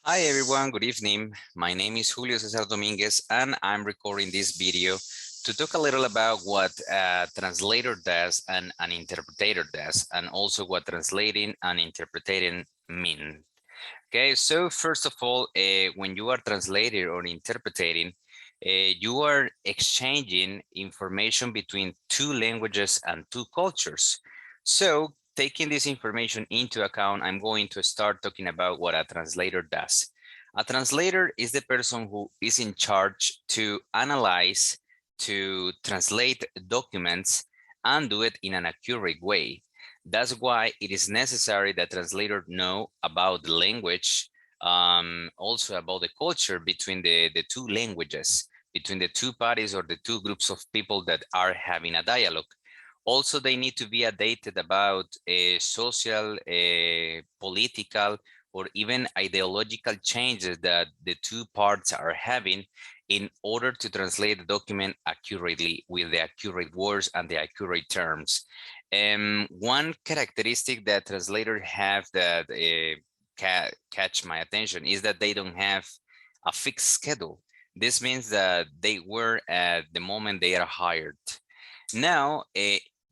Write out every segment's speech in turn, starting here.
Hi everyone, good evening. My name is Julio Cesar Dominguez and I'm recording this video to talk a little about what a translator does and an interpreter does, and also what translating and interpreting mean. Okay, so first of all, when you are translating or interpreting, you are exchanging information between two languages and two cultures. So taking this information into account, I'm going to start talking about what a translator does. A translator is the person who is in charge to analyze, to translate documents and do it in an accurate way. That's why it is necessary that translators know about the language, also about the culture between the two languages, between the two parties or the two groups of people that are having a dialogue. Also, they need to be updated about social, political, or even ideological changes that the two parts are having in order to translate the document accurately with the accurate words and the accurate terms. One characteristic that translators have that catch my attention is that they don't have a fixed schedule. This means that they were at the moment they are hired. Now,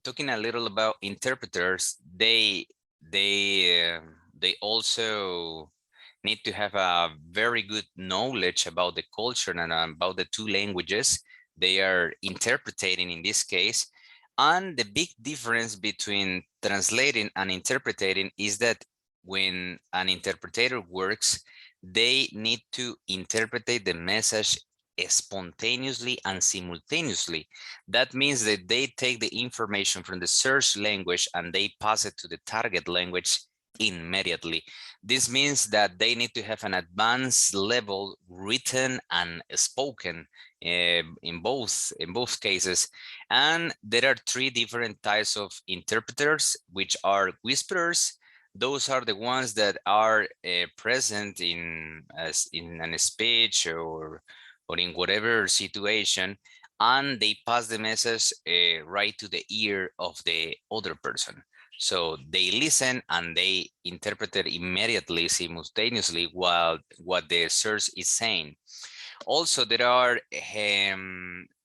talking a little about interpreters, they also need to have a very good knowledge about the culture and about the two languages they are interpreting in this case. And the big difference between translating and interpreting is that when an interpreter works, they need to interpret the message spontaneously and simultaneously. That means that they take the information from the search language and they pass it to the target language immediately. This means that they need to have an advanced level written and spoken in both cases. And there are three different types of interpreters, which are whisperers. Those are the ones that are present in a speech or in whatever situation, and they pass the message right to the ear of the other person. So they listen and they interpret it immediately, simultaneously, while what the search is saying. Also, there are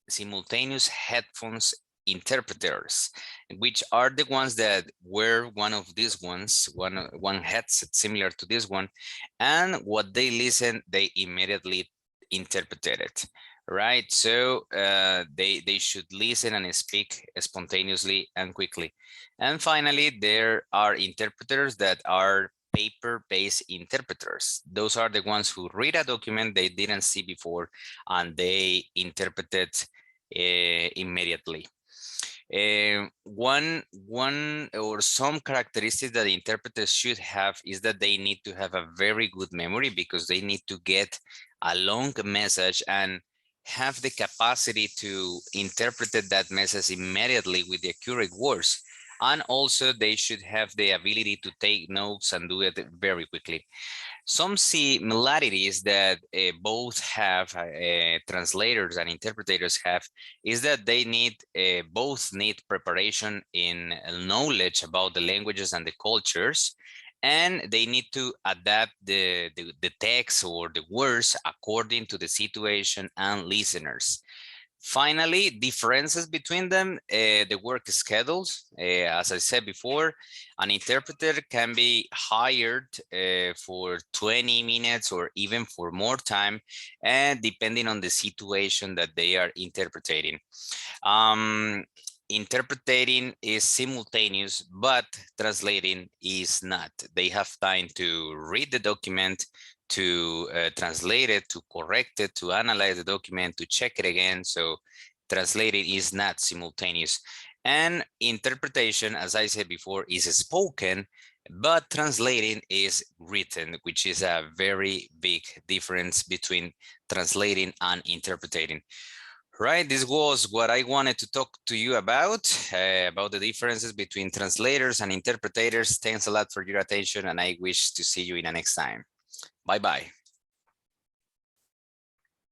simultaneous headphones interpreters, which are the ones that wear one of these ones, one headset similar to this one, and what they listen, they immediately interpret it, right? So they should listen and speak spontaneously and quickly. And finally, there are interpreters that are paper-based interpreters. Those are the ones who read a document they didn't see before and they interpret it immediately. One or some characteristics that the interpreters should have is that they need to have a very good memory, because they need to get a long message and have the capacity to interpret that message immediately with the accurate words. And also they should have the ability to take notes and do it very quickly. Some similarities that both have, translators and interpreters have, is that they need both need preparation in knowledge about the languages and the cultures, and they need to adapt the text or the words according to the situation and listeners. Finally, differences between them, the work schedules. As I said before, an interpreter can be hired for 20 minutes or even for more time, and depending on the situation that they are interpreting. Interpreting is simultaneous, but translating is not. They have time to read the document, to translate it, to correct it, to analyze the document, to check it again. So translating is not simultaneous. And interpretation, as I said before, is spoken, but translating is written, which is a very big difference between translating and interpreting. Right, this was what I wanted to talk to you about the differences between translators and interpreters. Thanks a lot for your attention, and I wish to see you in the next time. Bye-bye.